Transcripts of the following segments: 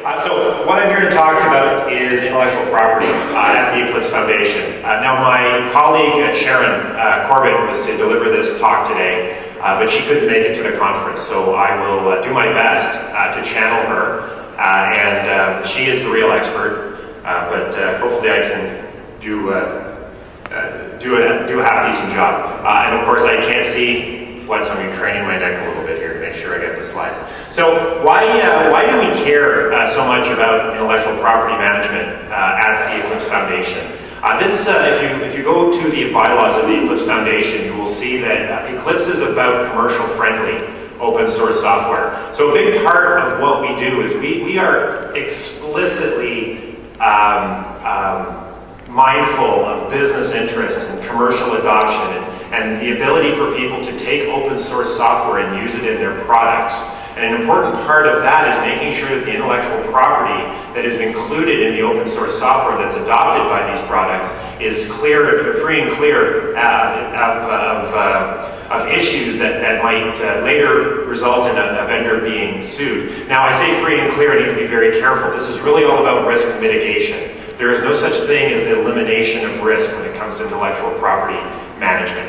So what I'm here to talk about is intellectual property at the Eclipse Foundation. Now my colleague Sharon Corbett was to deliver this talk today, but she couldn't make it to the conference, so I will do my best to channel her, and she is the real expert, but hopefully I can do a half-decent job. And of course I can't see so I'm going to craning my neck a little bit here to make sure I get the slides. So why do we care so much about intellectual property management at the Eclipse Foundation? If you go to the bylaws of the Eclipse Foundation, you will see that Eclipse is about commercial-friendly open source software. So a big part of what we do is we are explicitly mindful of business interests and commercial adoption and the ability for people to take open source software and use it in their products. And an important part of that is making sure that the intellectual property that is included in the open source software that's adopted by these products is free and clear of issues that might later result in a vendor being sued. Now I say free and clear, I need to be very careful. This is really all about risk mitigation. There is no such thing as the elimination of risk when it comes to intellectual property management.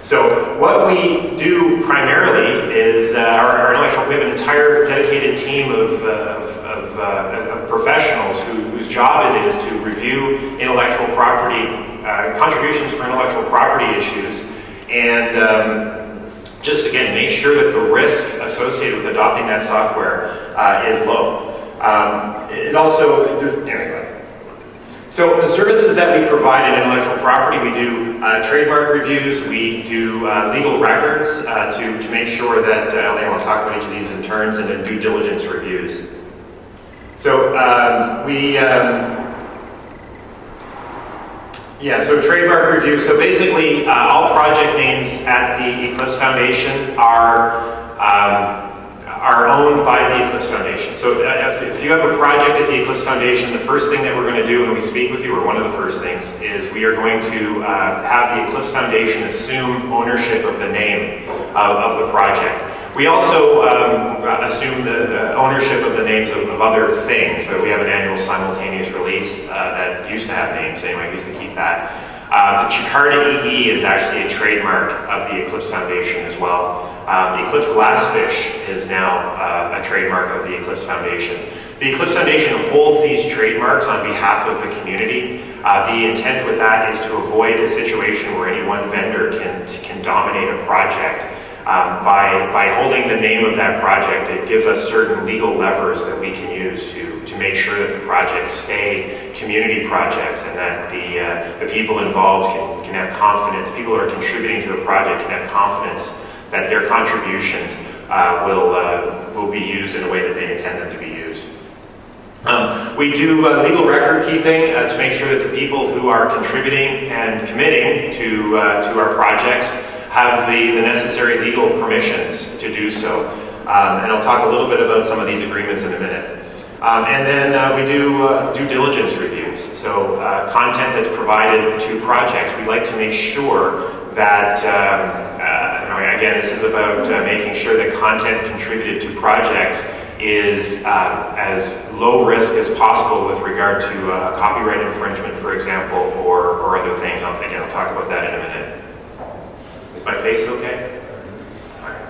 So what we do primarily is we have an entire dedicated team of professionals whose job it is to review intellectual property, contributions for intellectual property issues, and just again make sure that the risk associated with adopting that software is low. So the services that we provide in intellectual property, we do trademark reviews, we do legal records to make sure that, and we'll talk about each of these in turns, and then due diligence reviews. So so trademark reviews. So basically, all project names at the Eclipse Foundation are owned by the Eclipse Foundation. So if you have a project at the Eclipse Foundation, the first thing that we're going to do when we speak with you, or one of the first things, is we are going to have the Eclipse Foundation assume ownership of the name of the project. We also assume the ownership of the names of other things. So we have an annual simultaneous release that used to have names, anyway, we used to keep that. The Jakarta EE is actually a trademark of the Eclipse Foundation as well. Eclipse Glassfish is now a trademark of the Eclipse Foundation. The Eclipse Foundation holds these trademarks on behalf of the community. The intent with that is to avoid a situation where any one vendor can dominate a project. By holding the name of that project, it gives us certain legal levers that we can use to make sure that the projects stay community projects and that the people involved can have confidence, people who are contributing to the project can have confidence that their contributions will be used in a way that they intend them to be used. We do legal record keeping to make sure that the people who are contributing and committing to our projects have the necessary legal permissions to do so. And I'll talk a little bit about some of these agreements in a minute. And then we do due diligence reviews. So content that's provided to projects, we like to make sure that, again, this is about making sure that content contributed to projects is as low risk as possible with regard to copyright infringement, for example, or other things. Again, I'll talk about that in a minute. Is my pace okay? All right.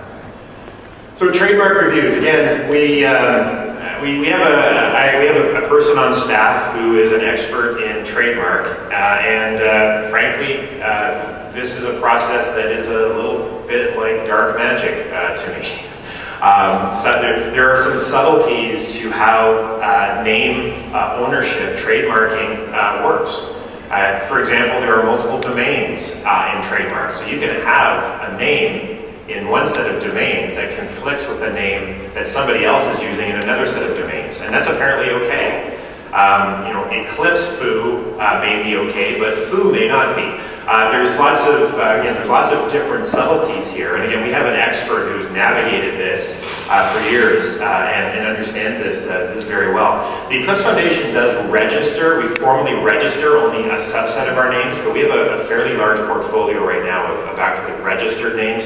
So trademark reviews. Again, we have a person on staff who is an expert in trademark, and frankly, this is a process that is a little bit like dark magic to me. So there are some subtleties to how name ownership, trademarking works. For example, there are multiple domains in trademarks, so you can have a name in one set of domains that conflicts with a name that somebody else is using in another set of domains, and that's apparently okay. Eclipse foo may be okay, but foo may not be. There's lots of different subtleties here, and again, we have an expert who's navigated this for years and understands this very well. The Eclipse Foundation does register. We formally register only a subset of our names, but we have a fairly large portfolio right now of actually registered names.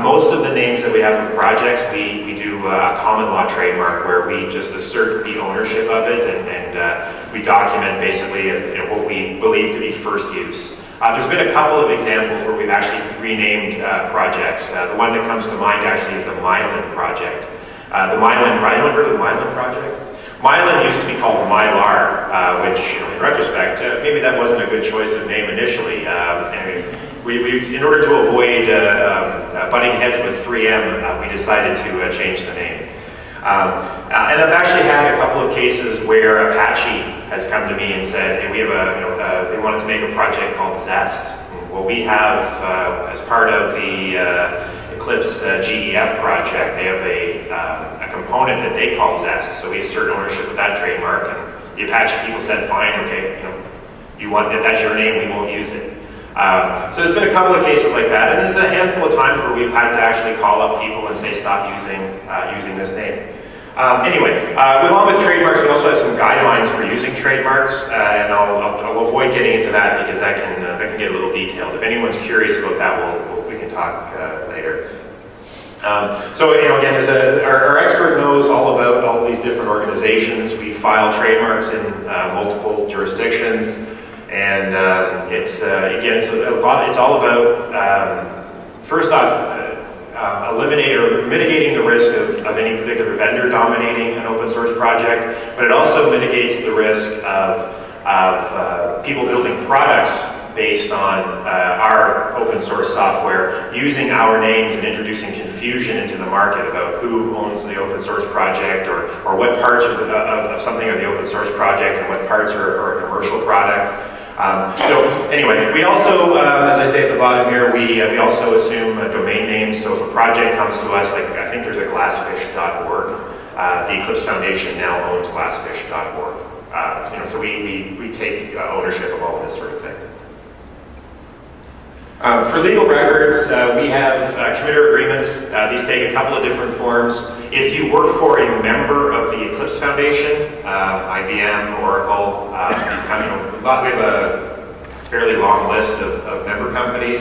Most of the names that we have of projects, we do a common law trademark where we just assert the ownership of it and we document basically what we believe to be first use. There's been a couple of examples where we've actually renamed projects. The one that comes to mind actually is the Mylan project. Anyone heard of the Mylan project? Mylan used to be called Mylar, which, in retrospect, maybe that wasn't a good choice of name initially. In order to avoid butting heads with 3M, we decided to change the name. And I've actually had a couple of cases where Apache has come to me and said, hey, we have they wanted to make a project called Zest. Well, we have, as part of the Eclipse GEF project, they have a component that they call Zest. So we assert ownership of that trademark, and the Apache people said, fine, okay, you want that's your name, we won't use it. So there's been a couple of cases like that, and there's a handful of times where we've had to actually call up people and say, stop using this name. Along with trademarks, we also have some guidelines for using trademarks, and I'll avoid getting into that because that can get a little detailed. If anyone's curious about that, we can talk later. Again, our expert knows all about all these different organizations. We file trademarks in multiple jurisdictions, and it's all about first off. Eliminate or mitigating the risk of any particular vendor dominating an open source project, but it also mitigates the risk of people building products based on our open source software, using our names and introducing confusion into the market about who owns the open source project or what parts of something are the open source project and what parts are a commercial product. We also, as I say at the bottom here, we also assume domain names. So if a project comes to us, like I think there's a glassfish.org, the Eclipse Foundation now owns glassfish.org. So we take ownership of all of this sort of thing. For legal records, we have Commuter Agreements. These take a couple of different forms. If you work for a member of the Eclipse Foundation, IBM, Oracle, we have a fairly long list of member companies.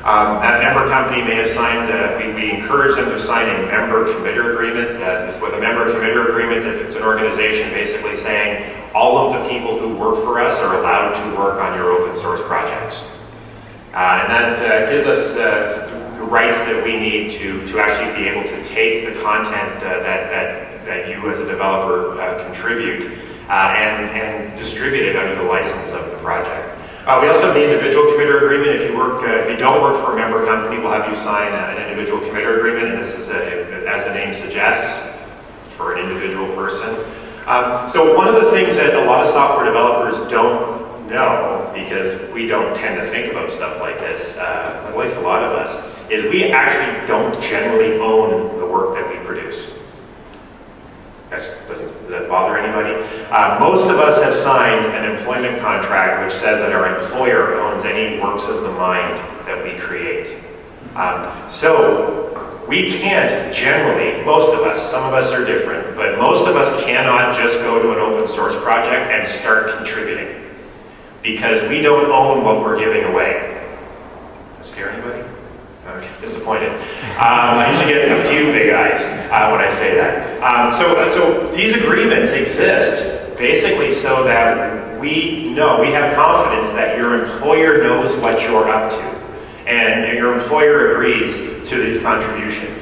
That member company may have signed, we encourage them to sign a member committer agreement. With a member committer agreement, it's an organization basically saying all of the people who work for us are allowed to work on your open source projects. And that gives us the rights that we need to actually be able to take the content that you as a developer contribute and distribute it under the license of the project. We also have the individual committer agreement. If you don't work for a member company, we'll have you sign an individual committer agreement, and this is, as the name suggests, for an individual person. So one of the things that a lot of software developers don't know, because we don't tend to think about stuff like this, at least a lot of us, is we actually don't generally own the work that we produce. Does that bother anybody? Most of us have signed an employment contract which says that our employer owns any works of the mind that we create. So we can't generally, most of us, some of us are different, but most of us cannot just go to an open source project and start contributing, because we don't own what we're giving away. Does that scare anybody? Okay, disappointed. I usually get a few big eyes when I say that. So these agreements exist basically so that we have confidence that your employer knows what you're up to, and your employer agrees to these contributions.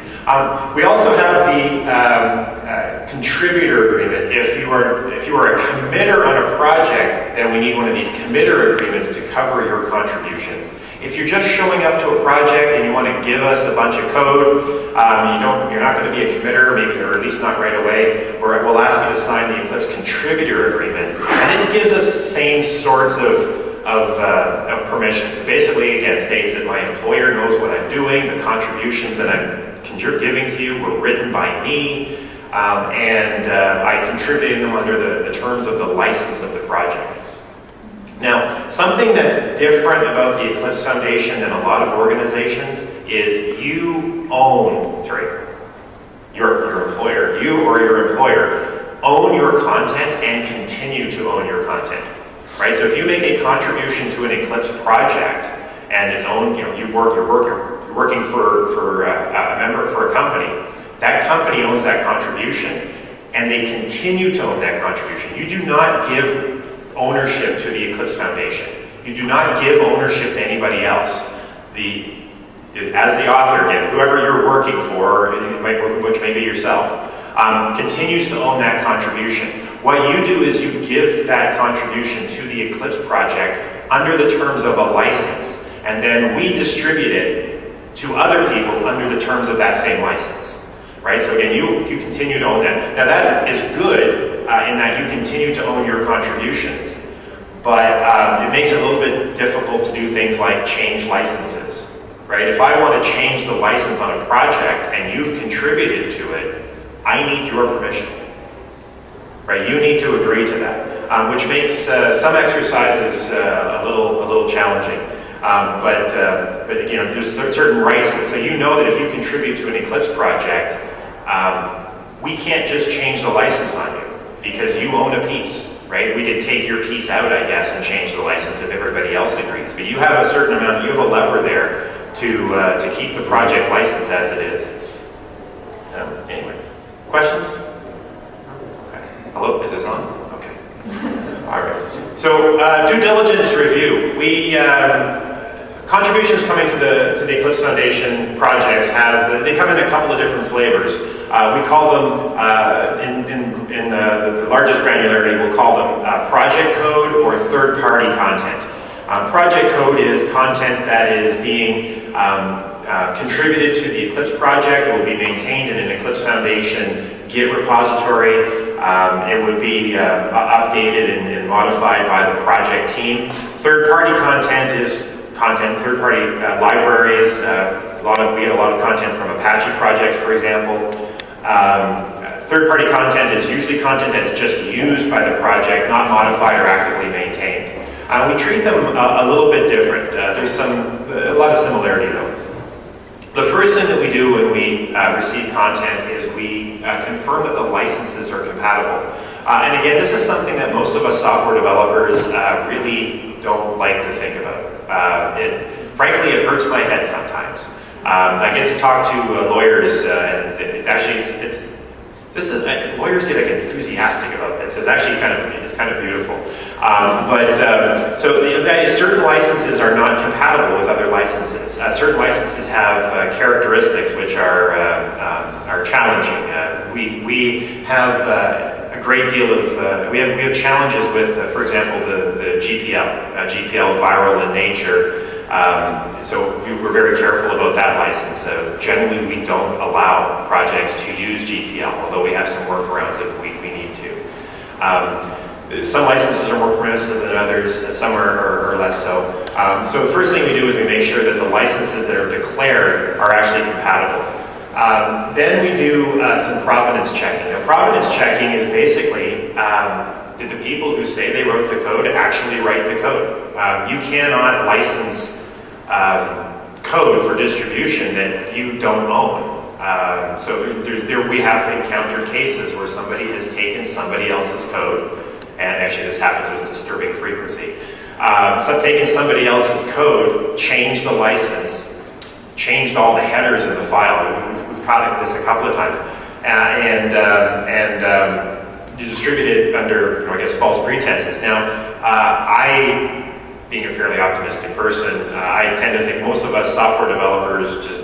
We also have the contributor agreement. If you are a committer on a project, then we need one of these committer agreements to cover your contributions. If you're just showing up to a project and you want to give us a bunch of code, you're not going to be a committer, maybe, or at least not right away, or we'll ask you to sign the Eclipse contributor agreement, and it gives us the same sorts of permissions. Basically, again, states that my employer knows what I'm doing, the contributions that I'm giving to you were written by me, and I contributed them under the terms of the license of the project. Now, something that's different about the Eclipse Foundation than a lot of organizations is your employer, you or your employer own your content and continue to own your content, right? So if you make a contribution to an Eclipse project and it's owned, you're working for a member, for a company, That company owns that contribution, and they continue to own that contribution. You do not give ownership to the Eclipse Foundation. You do not give ownership to anybody else. As the author, again, whoever you're working for, which may be yourself, continues to own that contribution. What you do is you give that contribution to the Eclipse project under the terms of a license, and then we distribute it to other people under the terms of that same license. Right? So again, you continue to own that. Now that is good in that you continue to own your contributions, but it makes it a little bit difficult to do things like change licenses. Right? If I want to change the license on a project and you've contributed to it, I need your permission. Right? You need to agree to that, which makes some exercises a little challenging. But you know, there's certain rights. So you know that if you contribute to an Eclipse project, we can't just change the license on you because you own a piece. Right? We could take your piece out, I guess, and change the license if everybody else agrees. But you have a certain amount. You have a lever there to keep the project license as it is. Anyway, questions? Okay. Hello, is this on? Okay. All right. So due diligence review. We contributions coming to the Eclipse Foundation projects they come in a couple of different flavors. We call them in the largest granularity. We'll call them project code or third-party content. Project code is content that is being contributed to the Eclipse project. It will be maintained in an Eclipse Foundation Git repository. It would be updated and modified by the project team. Third-party content is third-party libraries. We get a lot of content from Apache projects, for example. Third-party content is usually content that's just used by the project, not modified or actively maintained. We treat them a little bit different. There's a lot of similarity though. The first thing that we do when we receive content is we confirm that the licenses are compatible. And again, this is something that most of us software developers really don't like to think about. Frankly, it hurts my head sometimes. I get to talk to lawyers, and lawyers get enthusiastic about this. It's actually kind of beautiful. Certain licenses are not compatible with other licenses. Certain licenses have characteristics which are challenging. We have a great deal of we have challenges with, for example, the GPL. GPL viral in nature. So we're very careful about that license. Generally, we don't allow projects to use GPL, although we have some workarounds if we need to. Some licenses are more permissive than others, some are less so. So the first thing we do is we make sure that the licenses that are declared are actually compatible. Then we do some provenance checking. Now, provenance checking is basically, did the people who say they wrote the code actually write the code? You cannot license code for distribution that you don't own. We have encountered cases where somebody has taken somebody else's code, and actually this happens with disturbing frequency. Taken somebody else's code, changed the license, changed all the headers in the file. We've caught this a couple of times, and distributed under, I guess, false pretenses. Now, being a fairly optimistic person, I tend to think most of us software developers just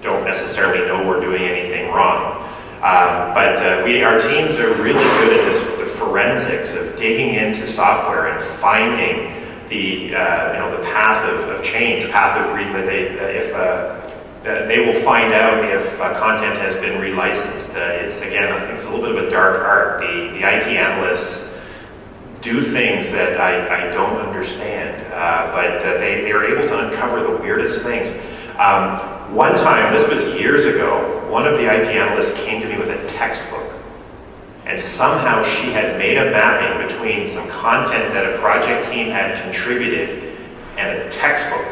don't necessarily know we're doing anything wrong. Our teams are really good at the forensics of digging into software and finding the path of change, path of they will find out if content has been relicensed. It's a little bit of a dark art. The IP analysts do things that I don't understand, but they are able to uncover the weirdest things. One time, this was years ago, one of the IP analysts came to me with a textbook, and somehow she had made a mapping between some content that a project team had contributed and a textbook,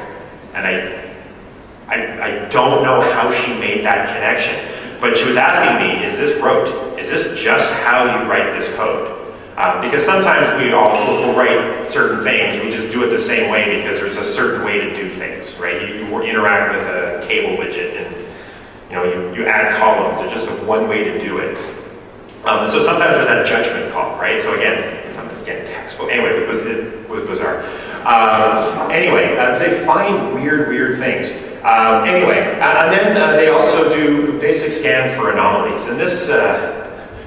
and I don't know how she made that connection, but she was asking me, is this rote? Is this just how you write this code? Because sometimes we'll write certain things, we just do it the same way because there's a certain way to do things, right? You interact with a table widget and you add columns. There's just one way to do it. So sometimes there's that judgment call, right? So again, textbook. Anyway, it was bizarre. Anyway, they find weird things. Anyway, and then they also do basic scan for anomalies, and this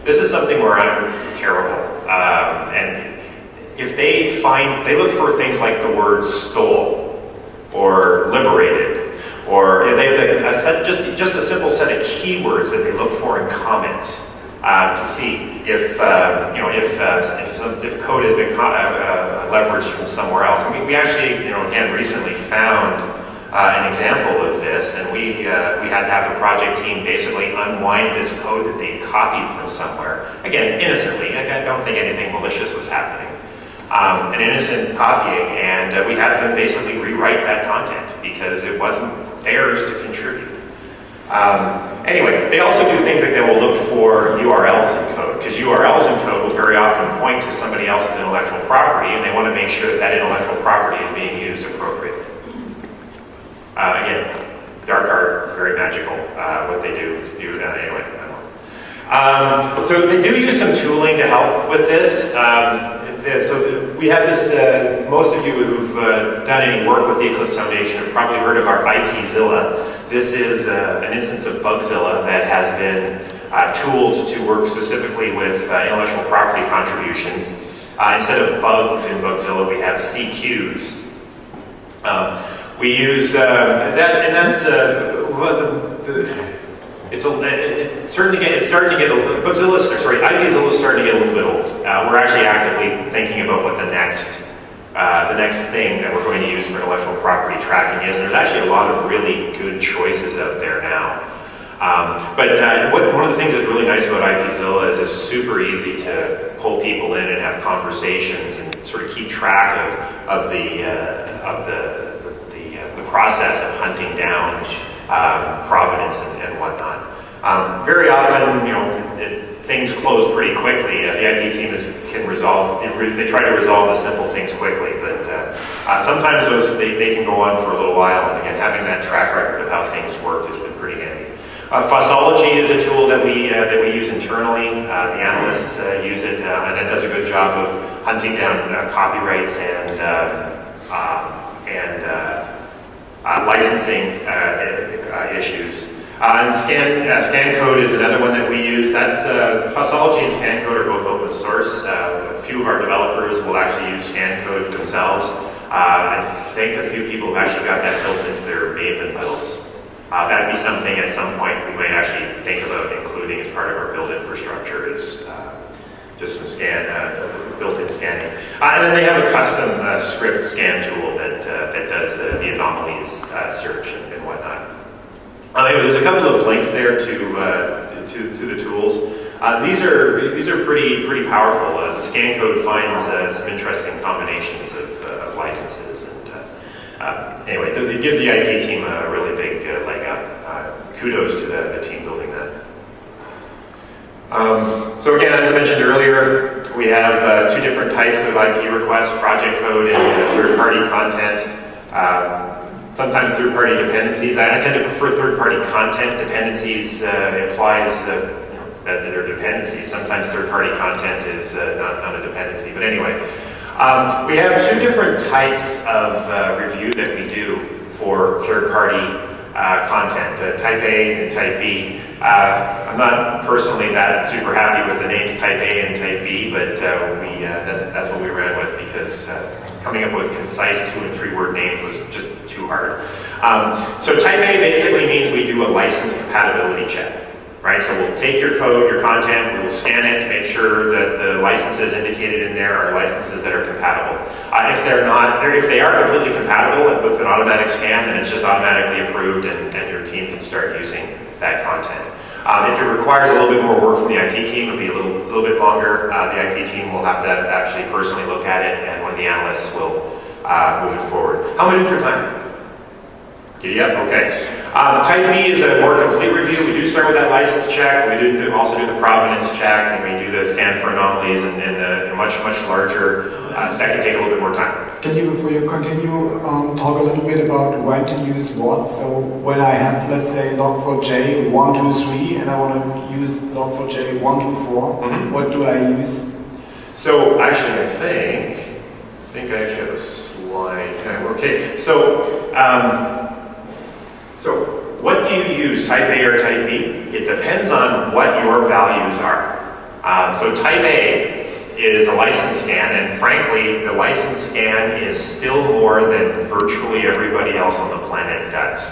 is something where I'm terrible. And if they look for things like the word stole or liberated, or they have just a simple set of keywords that they look for in comments to see if code has been leveraged from somewhere else. I mean, we actually, again, recently found an example of this, and we had to have the project team basically unwind this code that they copied from somewhere. Again, innocently. I don't think anything malicious was happening. An innocent copying, and we had them basically rewrite that content because it wasn't theirs to contribute. Anyway, they also do things like they will look for URLs in code, because URLs in code will very often point to somebody else's intellectual property, and they want to make sure that that intellectual property is being used appropriately. Again, dark art is very magical, what they do. Anyway, I don't know. So they do use some tooling to help with this. We have this, most of you who've done any work with the Eclipse Foundation have probably heard of our IPzilla. This is an instance of Bugzilla that has been tooled to work specifically with intellectual property contributions. Instead of bugs in Bugzilla, we have CQs. We use that, and that's it's starting to get IPzilla is starting to get a little bit old. We're actually actively thinking about what the next thing that we're going to use for intellectual property tracking is. There's actually a lot of really good choices out there now. One of the things that's really nice about IPzilla is it's super easy to pull people in and have conversations and sort of keep track of the process of hunting down provenance and whatnot. Very often, things close pretty quickly. The IP team can resolve. They try to resolve the simple things quickly, but sometimes they can go on for a little while. And again, having that track record of how things work has been pretty handy. Fussology is a tool that we use internally. The analysts use it, and it does a good job of hunting down copyrights and licensing issues. And scan code is another one that we use. That's Fussology and scan code are both open source. A few of our developers will actually use scan code themselves. I think a few people have actually got that built into their Maven builds. That'd be something at some point we might actually think about including as part of our build infrastructure is just some built-in scanning. And then they have a custom script scan tool that does the anomalies search and whatnot. Anyway, there's a couple of links there to the tools. These are pretty powerful. The scan code finds some interesting combinations of licenses, and anyway, it gives the IP team a really big leg up. Kudos to the team building that. So again, as I mentioned earlier, we have two different types of IP requests: project code and third-party content. Sometimes third-party dependencies. I tend to prefer third-party content. Dependencies implies that there are dependencies. Sometimes third-party content is not a dependency. But anyway, we have two different types of review that we do for third-party content, type A and type B. I'm not personally that super happy with the names type A and type B, but that's what we ran with because coming up with concise 2- and 3-word names was just too hard. So type A basically means we do a license compatibility check, right? So we'll take your code, your content, we will scan it to make sure that the licenses indicated in there are licenses that are compatible. If they're not, if they are completely compatible and with an automatic scan, then it's just automatically approved and your team can start using that content. If it requires a little bit more work from the IP team, it'll be a little bit longer. The IP team will have to actually personally look at it, and one of the analysts will move it forward. How many for time? Giddy up? Okay. Type B is a more complete review. We do start with that license check. We also do the provenance check, and we do the scan for anomalies and the much larger. That can take a little bit more time. Can you, before you continue, talk a little bit about when to use what? So when I have, let's say, log4j 123, and I want to use log4j 124, what do I use? So actually, I think I actually have a slide. Okay, so what do you use, type A or type B? It depends on what your values are. So type A is a license scan, and frankly, the license scan is still more than virtually everybody else on the planet does.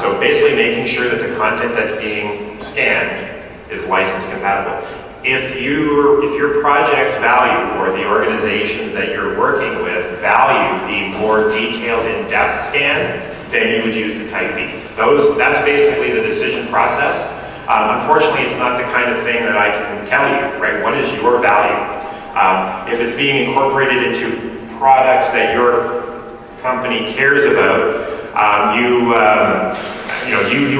So basically making sure that the content that's being scanned is license compatible. If your project's value or the organizations that you're working with value the more detailed in-depth scan, then you would use the type B. That's basically the decision process. Unfortunately, it's not the kind of thing that I can tell you, right? What is your value? If it's being incorporated into products that your company cares about, you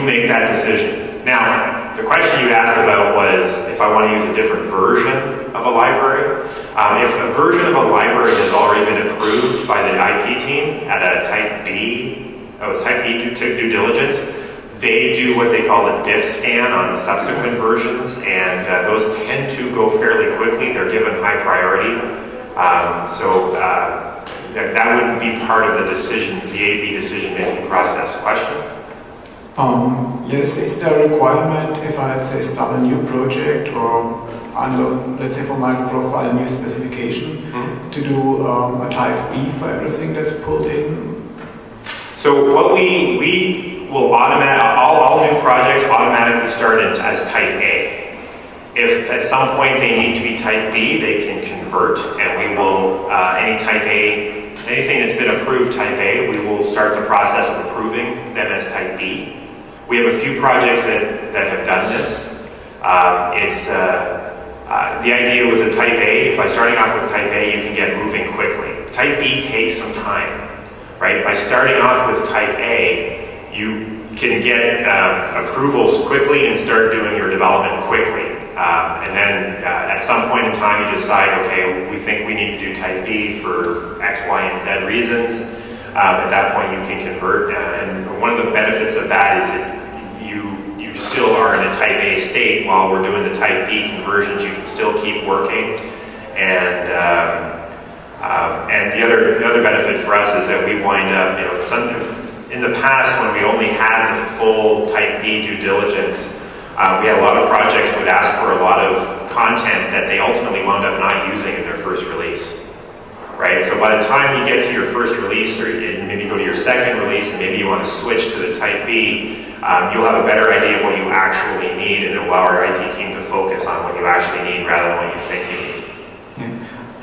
make that decision. Now, the question you asked about was if I want to use a different version of a library. If a version of a library has already been approved by the IP team at a type B due diligence, they do what they call a diff scan on subsequent versions, and those tend to go fairly quickly. They're given high priority. That wouldn't be part of the AB decision-making process. Question? Yes, is there a requirement if I, let's say, start a new project or let's say for MicroProfile a new specification to do a type B for everything that's pulled in? So what we will all new projects automatically start as type A. If at some point they need to be type B, they can convert, and we will, anything that's been approved type A, we will start the process of approving them as type B. We have a few projects that have done this. The idea with the type A, by starting off with type A, you can get moving quickly. Type B takes some time, right? By starting off with type A, you can get approvals quickly and start doing your development quickly. And then at some point in time you decide, okay, we think we need to do type B for X, Y, and Z reasons. At that point you can convert. And one of the benefits of that is that you still are in a type A state while we're doing the type B conversions. You can still keep working. And the other benefit for us is that we wind up, in the past, when we only had the full type B due diligence, we had a lot of projects that would ask for a lot of content that they ultimately wound up not using in their first release, right? So by the time you get to your first release, or maybe go to your second release, and maybe you want to switch to the type B, you'll have a better idea of what you actually need, and it'll allow our IT team to focus on what you actually need rather than what you think you need.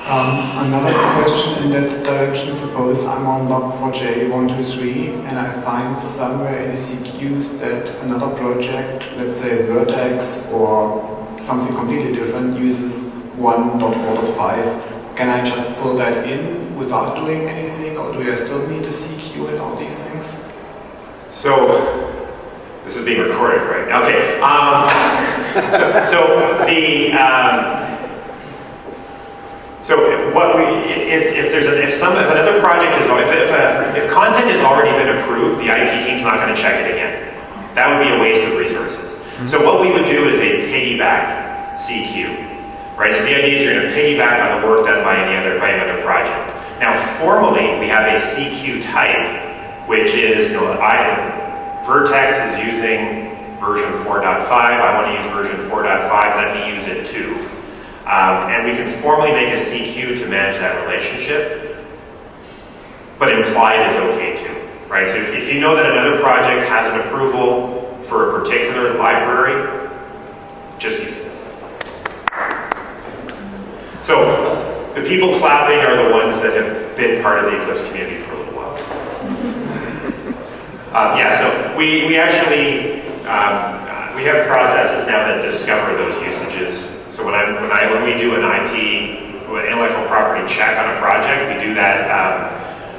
Another question in that direction, suppose I'm on log4j 123 and I find somewhere in the CQs that another project, let's say Vertex or something completely different, uses 1.4.5. Can I just pull that in without doing anything, or do I still need a CQ and all these things? So, this is being recorded, right? Okay. If another project if content has already been approved, the IP team's not going to check it again. That would be a waste of resources. So what we would do is a piggyback CQ, right? So the idea is you're going to piggyback on the work done by another project. Now formally, we have a CQ type, which is Vertex is using version 4.5. I want to use version 4.5. Let me use it too. And we can formally make a CQ to manage that relationship, but implied is okay too, right? So if you know that another project has an approval for a particular library, just use it. So the people clapping are the ones that have been part of the Eclipse community for a little while. So we actually we have processes now that discover those usages. So when we do an intellectual property check on a project, we do that.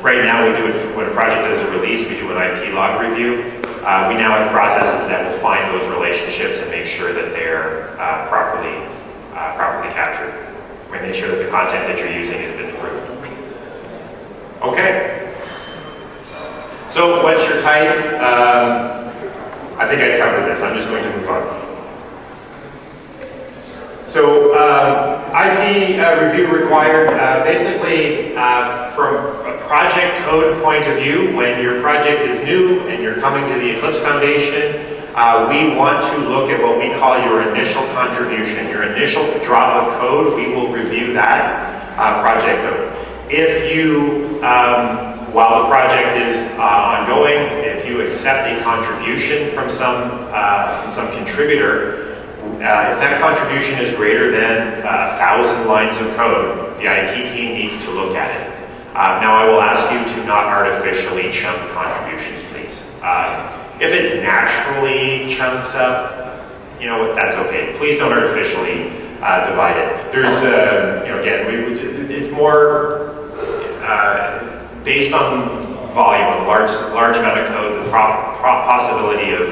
Right now, we do it when a project does a release. We do an IP log review, we now have processes that will find those relationships and make sure that they're properly captured. We make sure that the content that you're using has been approved. Okay. So what's your type? I think I covered this. I'm just going to move on. So IP review required. Basically, from a project code point of view, when your project is new and you're coming to the Eclipse Foundation, we want to look at what we call your initial contribution. Your initial drop of code, we will review that project code. If you, while the project is ongoing, if you accept a contribution from some contributor, if that contribution is greater than 1,000 lines of code, the IT team needs to look at it. Now I will ask you to not artificially chunk contributions, please. If it naturally chunks up, you know what, that's okay. Please don't artificially divide it. There's, again, it's more based on volume, a large amount of code, the possibility of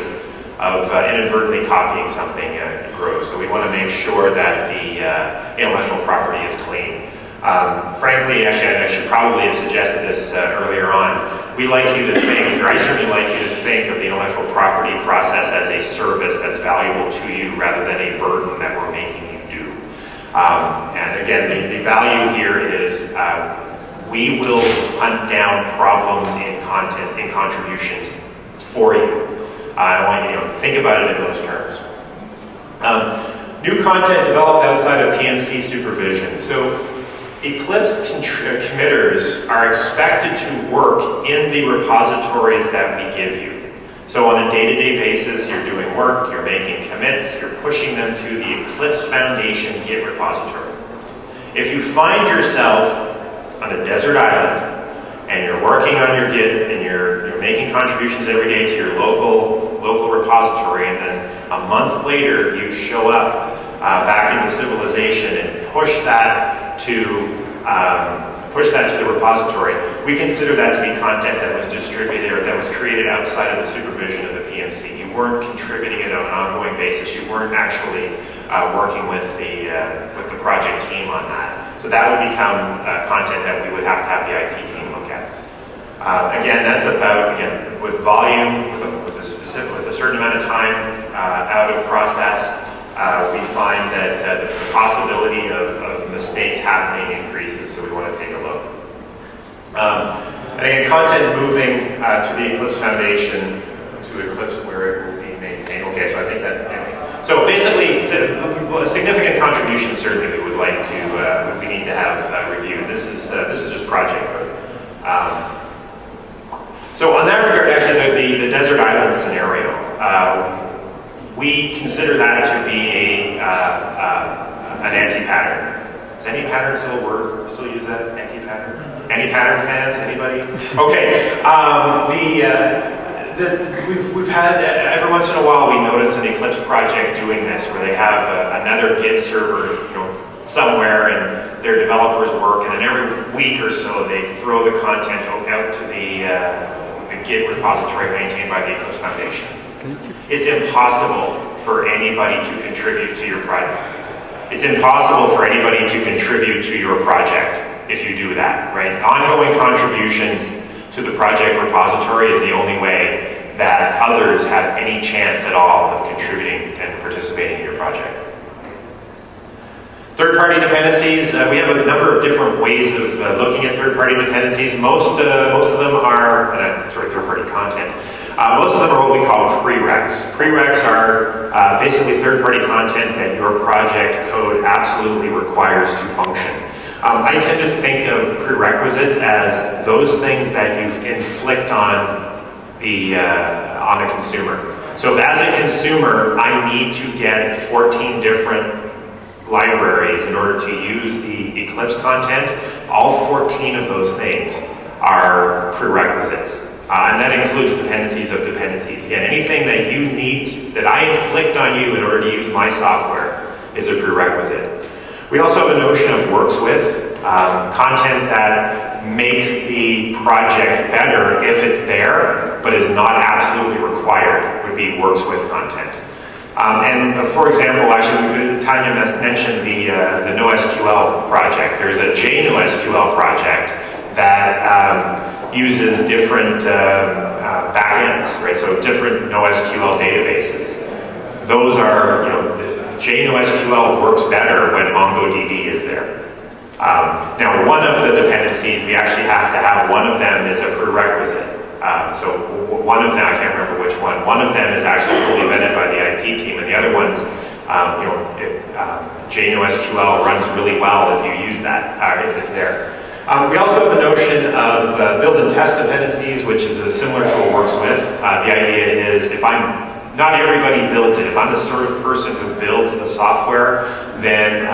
inadvertently copying something grows. So we want to make sure that the intellectual property is clean. Frankly, actually, I should probably have suggested this earlier on. We like you to think, or I certainly like you to think of the intellectual property process as a service that's valuable to you rather than a burden that we're making you do. And again, the value here is we will hunt down problems in content, in contributions for you. I want you to think about it in those terms. New content developed outside of PMC supervision. So Eclipse committers are expected to work in the repositories that we give you. So on a day-to-day basis, you're doing work, you're making commits, you're pushing them to the Eclipse Foundation Git repository. If you find yourself on a desert island and you're working on your Git and you're making contributions every day to your local repository, and then a month later you show up back into civilization and push that to the repository, we consider that to be content that was distributed or that was created outside of the supervision of the PMC. You weren't contributing it on an ongoing basis. You weren't actually working with the project team on that. So that would become content that we would have to have the IP team look at. Again, that's about, with volume, with a certain amount of time out of process, we find that the possibility of mistakes happening increases, so we want to take a look. And again, content moving to the Eclipse Foundation, to Eclipse where it will be maintained. Okay, so I think that, anyway. So basically, a significant contribution certainly we would like to, we need to have reviewed. This is just project code. So on that regard, actually, the desert island scenario, we consider that to be an anti-pattern. Is anti-pattern still a word? Still use that? Anti-pattern? Anti-pattern fans? Anybody? Okay. We've had, every once in a while, we notice an Eclipse project doing this, where they have another Git server, somewhere, and their developers work, and then every week or so, they throw the content out to the Git repository maintained by the Eclipse Foundation. It's impossible for anybody to contribute to your project. It's impossible for anybody to contribute to your project if you do that, right? Ongoing contributions to the project repository is the only way that others have any chance at all of contributing and participating in your project. Third-party dependencies, we have a number of different ways of looking at third-party dependencies. Most of them are, third-party content. Most of them are what we call prereqs. Prereqs are basically third-party content that your project code absolutely requires to function. I tend to think of prerequisites as those things that you inflict on a consumer. So if as a consumer, I need to get 14 different libraries in order to use the Eclipse content, all 14 of those things are prerequisites. And that includes dependencies of dependencies. Again, anything that you need, that I inflict on you in order to use my software is a prerequisite. We also have a notion of works with, content that makes the project better if it's there, but is not absolutely required, would be works with content. For example, actually, Tanya mentioned the NoSQL project. There's a JNoSQL project that uses different backends, right? So different NoSQL databases. Those are, JNoSQL works better when MongoDB is there. Now, one of the dependencies, we actually have to have one of them is a prerequisite. So one of them, I can't remember which one. One of them is actually fully vetted by the IP team, and the other ones, JNoSQL runs really well if you use that, if it's there. We also have a notion of build and test dependencies, which is similar to what works with. The idea is not everybody builds it. If I'm the sort of person who builds the software, then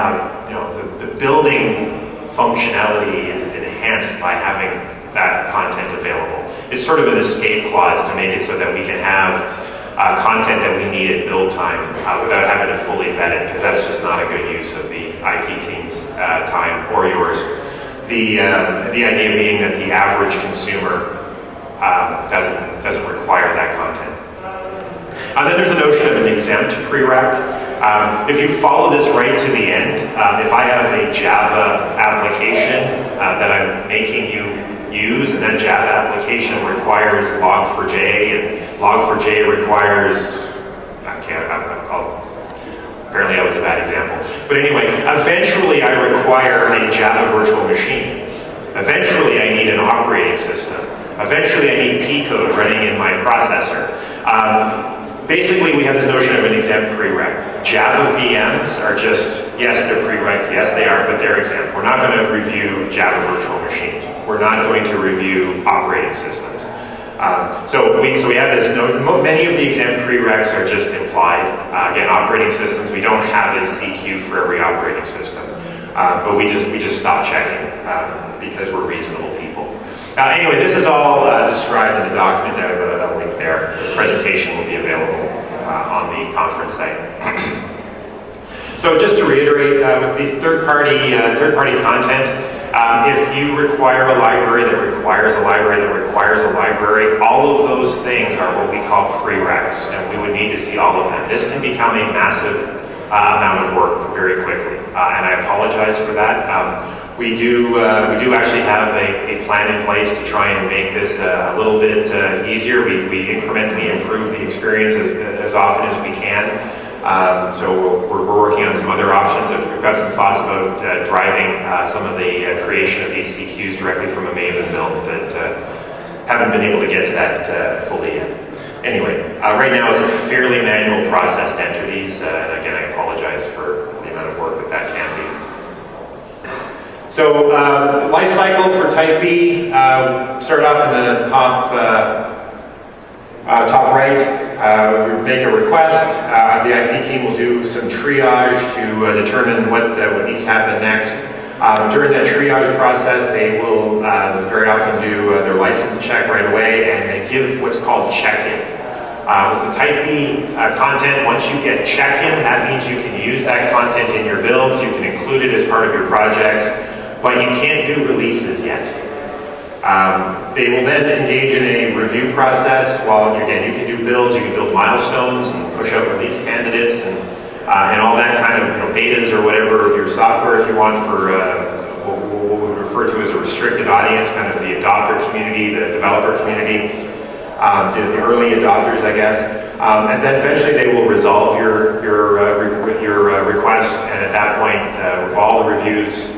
the building functionality is enhanced by having that content available. It's sort of an escape clause to make it so that we can have content that we need at build time without having to fully vet it, because that's just not a good use of the IP team's time or yours. The idea being that the average consumer doesn't require that content. Then there's a notion of an exempt prereq. If you follow this right to the end, if I have a Java application that I'm making you use, and that Java application requires log4j, and log4j requires, apparently that was a bad example. But anyway, eventually I require a Java virtual machine. Eventually I need an operating system. Eventually I need P code running in my processor. Basically, we have this notion of an exempt prereq. Java VMs are just, yes, they're prereqs, yes, they are, but they're exempt. We're not going to review Java virtual machines. We're not going to review operating systems. So we have this note. Many of the exempt prereqs are just implied. Again, operating systems, we don't have a CQ for every operating system, but we just stop checking because we're reasonable people. Anyway, this is all described in the document. I have a link there. This presentation will be available on the conference site. So just to reiterate, with these third-party content, if you require a library that requires a library that requires a library, all of those things are what we call prereqs, and we would need to see all of them. This can become a massive amount of work very quickly, and I apologize for that. We do actually have a plan in place to try and make this a little bit easier. We incrementally improve the experience as often as we can. So we're working on some other options. We've got some thoughts about driving some of the creation of these CQs directly from a Maven build, but haven't been able to get to that fully yet. Anyway, right now it's a fairly manual process to enter these, and again, I apologize for the amount of work that can be. So, life cycle for Type B, start off in the top right. We make a request. The IP team will do some triage to determine what needs to happen next. During that triage process, they will very often do their license check right away, and they give what's called check-in. With the Type B content, once you get check-in, that means you can use that content in your builds, you can include it as part of your projects, but you can't do releases yet. They will then engage in a review process. While again, you can do builds, you can build milestones and push out release candidates and all that kind of betas or whatever of your software if you want for what we refer to as a restricted audience, kind of the adopter community, the developer community, the early adopters, I guess. And then eventually they will resolve your request, and at that point, with all the reviews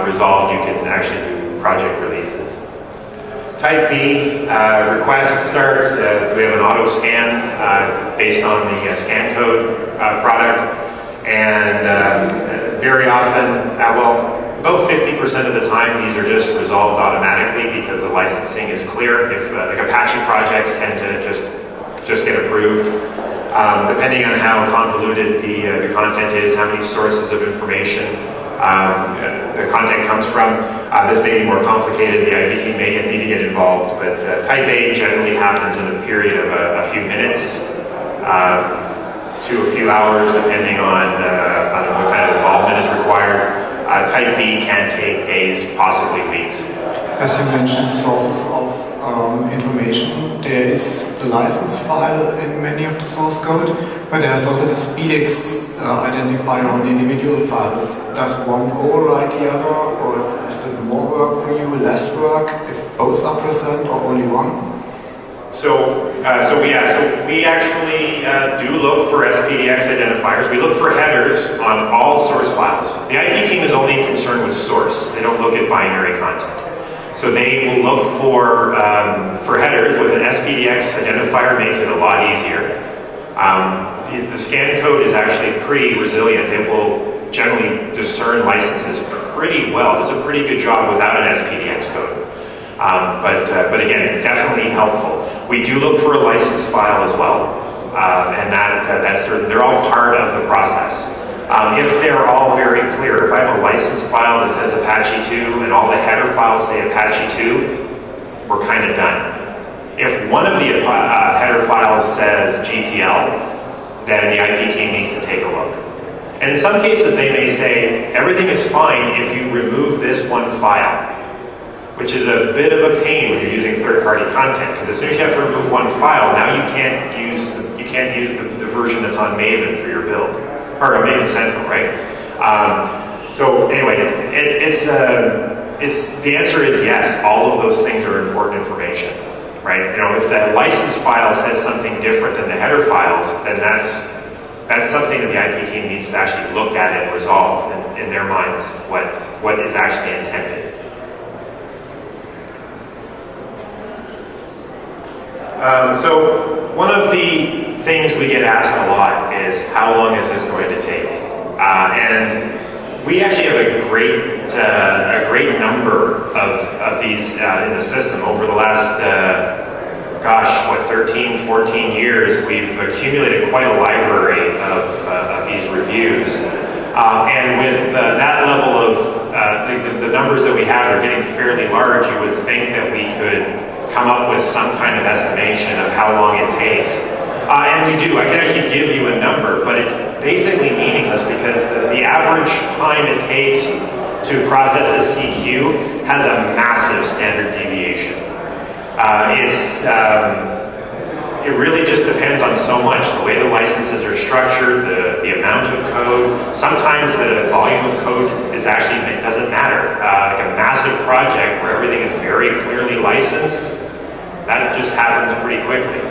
resolved, you can actually do project releases. Type B request starts. We have an auto scan based on the scan code product, and very often, about 50% of the time, these are just resolved automatically because the licensing is clear. If like Apache projects tend to just get approved, depending on how convoluted the content is, how many sources of information the content comes from. This may be more complicated. The IP team may need to get involved, but Type A generally happens in a period of a few minutes to a few hours, depending on what kind of involvement is required. Type B can take days, possibly weeks. As you mentioned, sources of information, there is the license file in many of the source code, but there's also the SpeedX identifier on individual files. Does one override the other, or is there more work for you, less work, if both are present, or only one? So we actually do look for SPDX identifiers. We look for headers on all source files. The IP team is only concerned with source. They don't look at binary content. So they will look for headers with an SPDX identifier. Makes it a lot easier. The scan code is actually pretty resilient. It will generally discern licenses pretty well. Does a pretty good job without an SPDX code. But again, definitely helpful. We do look for a license file as well, and that's they're all part of the process. If they're all very clear, if I have a license file that says Apache 2 and all the header files say Apache 2, we're kind of done. If one of the header files says GPL, then the IP team needs to take a look. And in some cases, they may say everything is fine if you remove this one file, which is a bit of a pain when you're using third-party content, because as soon as you have to remove one file, now you can't use the version that's on Maven for your build, or Maven Central, right? So anyway, the answer is yes. All of those things are important information, right? You know, if the license file says something different than the header files, then that's something that the IP team needs to actually look at and resolve in their minds what is actually intended. So one of the things we get asked a lot is how long is this going to take? And we actually have a great number of these in the system. Over the last, 13, 14 years, we've accumulated quite a library of these reviews. And with that level of, the numbers that we have are getting fairly large, you would think that we could come up with some kind of estimation of how long it takes. And we do. I can actually give you a number, but it's basically meaningless because the average time it takes to process a CQ has a massive standard deviation. It really just depends on so much. The way the licenses are structured, the amount of code. Sometimes the volume of code is actually, it doesn't matter. Like a massive project where everything is very clearly licensed, that just happens pretty quickly.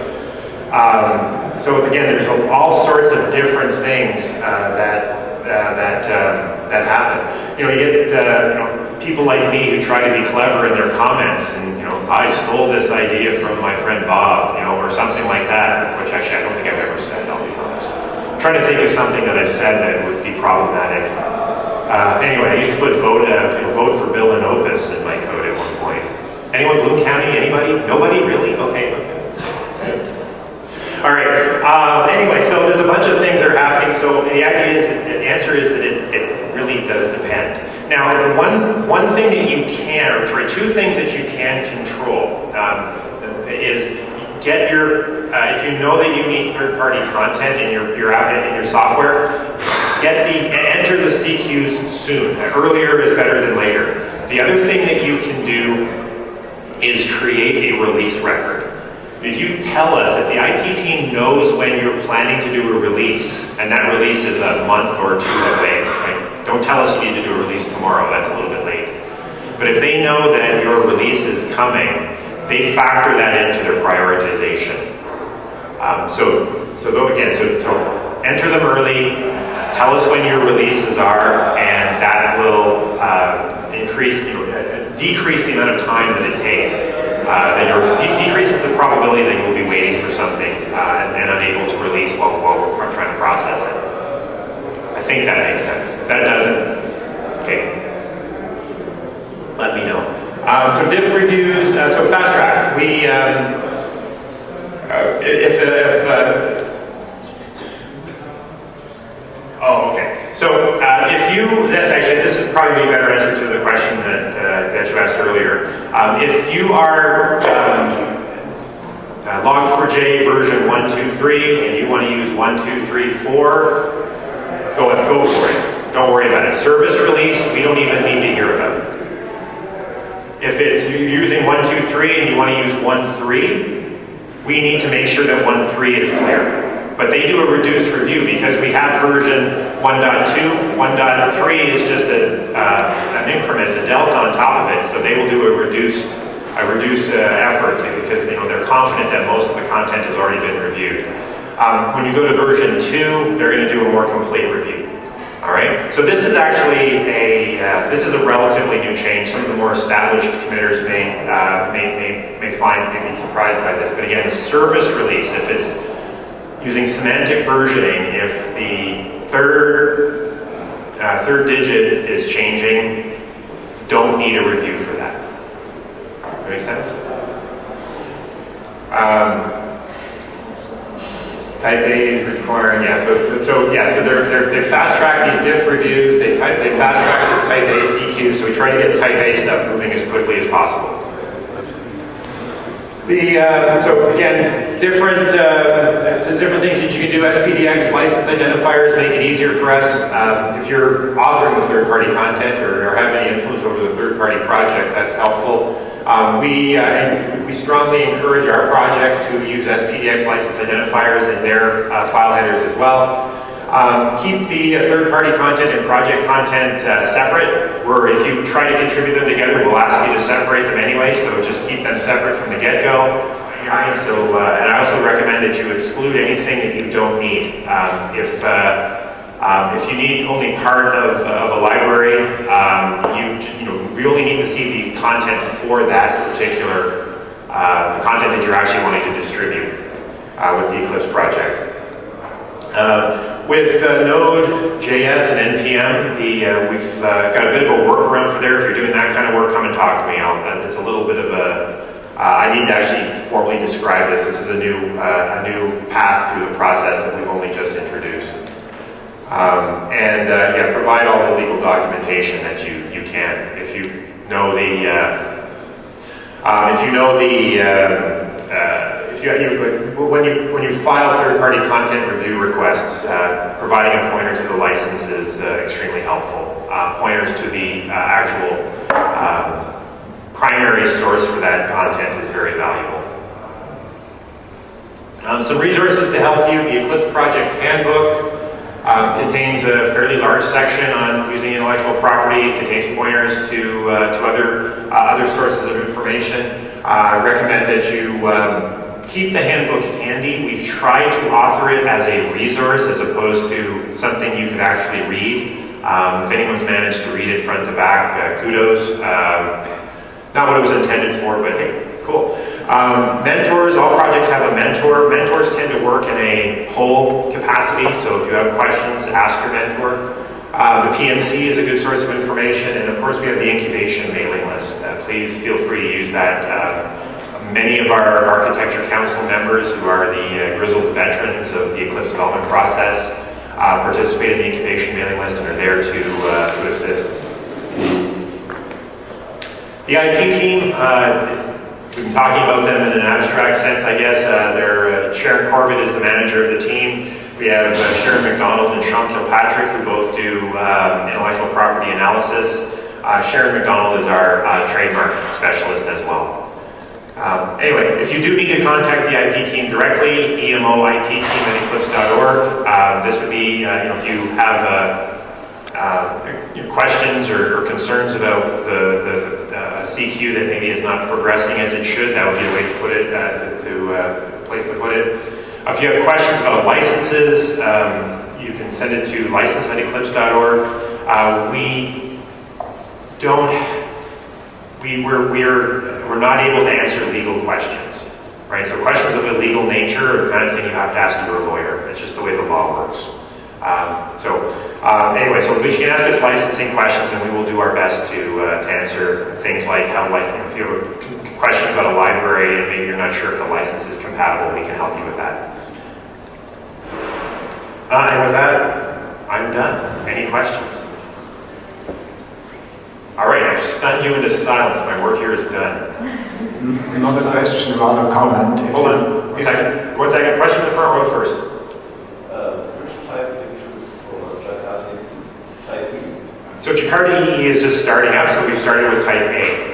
So again, there's all sorts of different things that happen. You know, you get people like me who try to be clever in their comments, and I stole this idea from my friend Bob, or something like that, which actually I don't think I've ever said. I'll be honest. I'm trying to think of something that I've said that would be problematic. Anyway, I used to put vote for Bill and Opus in my code at one point. Anyone Bloom County? Anybody? Nobody? Really? Okay. All right. Anyway, so there's a bunch of things that are happening. So the answer is that it really does depend. Now, one thing that you can, or two things that you can control is get your. If you know that you need third-party content in your app in your software, enter the CQs soon. Earlier is better than later. The other thing that you can do is create a release record. If you tell us, if the IP team knows when you're planning to do a release, and that release is a month or two away, right? Don't tell us you need to do a release tomorrow, that's a little bit late. But if they know that your release is coming, they factor that into their prioritization. So enter them early, tell us when your releases are, and that will decrease the amount of time that it takes. Decreases the probability that you will be waiting for something and unable to release while we're trying to process it. I think that makes sense. If that doesn't, okay, let me know. So diff reviews, so fast tracks. We, So this is probably a better answer to the question that you asked earlier. If you are log4j version 1.2.3 and you want to use 1.2.3.4, go for it. don't worry about it. Service release, we don't even need to hear about it. If it's you're using 1.2.3 and you want to use 1.3, we need to make sure that 1.3 is clear. But they do a reduced review because we have version 1.2, 1.3 is just an increment, a delta on top of it, so they will do a reduced effort because they're confident that most of the content has already been reviewed. When you go to version 2, they're going to do a more complete review. All right. So this is actually this is a relatively new change. Some of the more established committers may be surprised by this. But again, service release, if it's using semantic versioning, if the third digit is changing, don't need a review for that. That makes sense? Type A is requiring, so they fast track these diff reviews, they fast track this type A CQ, so we try to get type A stuff moving as quickly as possible. So again, different things that you can do. SPDX license identifiers make it easier for us. If you're authoring the third-party content or have any influence over the third-party projects, that's helpful. We strongly encourage our projects to use SPDX license identifiers in their file headers as well. Keep the third-party content and project content separate, where if you try to contribute them together, we'll ask you to separate them anyway, so just keep them separate from the get-go. And I also recommend that you exclude anything that you don't need. If you need only part of a library, we only need to see the content for that particular, the content that you're actually wanting to distribute with the Eclipse project. With Node.js and NPM, we've got a bit of a workaround for there. If you're doing that kind of work, come and talk to me. It's a little bit of a, I need to actually formally describe this. This is a new path through the process that we've only just introduced. Provide all the legal documentation that you can. If you know when you file third-party content review requests, providing a pointer to the license is extremely helpful. Pointers to the actual primary source for that content is very valuable. Some resources to help you. The Eclipse Project Handbook contains a fairly large section on using intellectual property. It contains pointers to other sources of information. I recommend that you keep the handbook handy. We've tried to author it as a resource as opposed to something you could actually read. If anyone's managed to read it front to back, kudos. Not what it was intended for, but hey, cool. Mentors, all projects have a mentor. Mentors tend to work in a poll capacity, so if you have questions, ask your mentor. The PMC is a good source of information, and of course we have the incubation mailing list. Please feel free to use that. Many of our Architecture Council members, who are the grizzled veterans of the Eclipse development process, participate in the incubation mailing list and are there to assist. The IP team, we've been talking about them in an abstract sense, I guess. Sharon Corbett is the manager of the team. We have Sharon McDonald and Sean Kilpatrick, who both do intellectual property analysis. Sharon McDonald is our trademark specialist as well. Anyway, if you do need to contact the IP team directly, emoipteam@eclipse.org. This would be, if you have questions or concerns about the CQ that maybe is not progressing as it should, that would be a way to put it, a place to put it. If you have questions about licenses, you can send it to license@eclipse.org. We're not able to answer legal questions, right? So questions of a legal nature are the kind of thing you have to ask your lawyer. It's just the way the law works. Anyway, so you can ask us licensing questions, and we will do our best to answer things like how licensing. If you have a question about a library and maybe you're not sure if the license is compatible, we can help you with that. And with that, I'm done. Any questions? All right, I've stunned you into silence. My work here is done. Not a question, rather a comment. Hold on. One second. Question in the front row first. Which type you choose for Jakarta EE? Type So Jakarta EE is just starting up, so we've started with type A.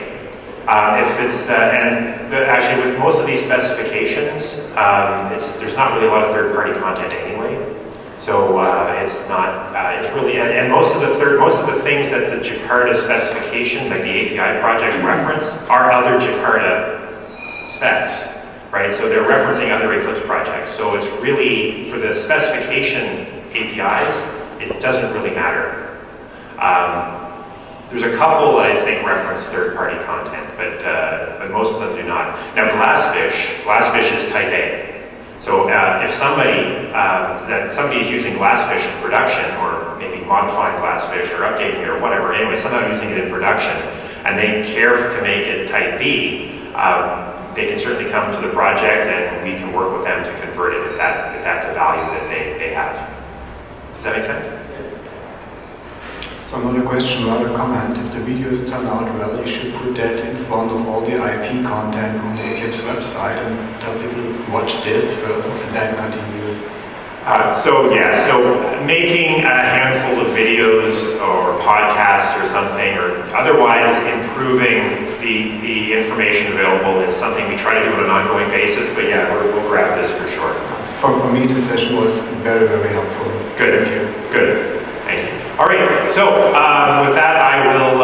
Actually with most of these specifications, there's not really a lot of third-party content anyway. So it's not, it's really, and most of the things that the Jakarta specification, like the API projects reference, are other Jakarta specs, right? So they're referencing other Eclipse projects. So it's really, for the specification APIs, it doesn't really matter. There's a couple that I think reference third-party content, but most of them do not. Now Glassfish is type A. So if somebody is using Glassfish in production, or maybe modifying Glassfish or updating it or whatever, anyway, somehow using it in production, and they care to make it type B, they can certainly come to the project and we can work with them to convert it if that's a value that they have. Does that make sense? So not a question, rather a comment. If the videos turn out well, you should put that in front of all the IP content on the Eclipse website and tell people to watch this first and then continue. So making a handful of videos or podcasts or something, or otherwise improving the information available is something we try to do on an ongoing basis, but yeah, we'll grab this for sure. So for me, this session was very, very helpful. Good. Thank you. Good. Thank you. All right, so with that, I will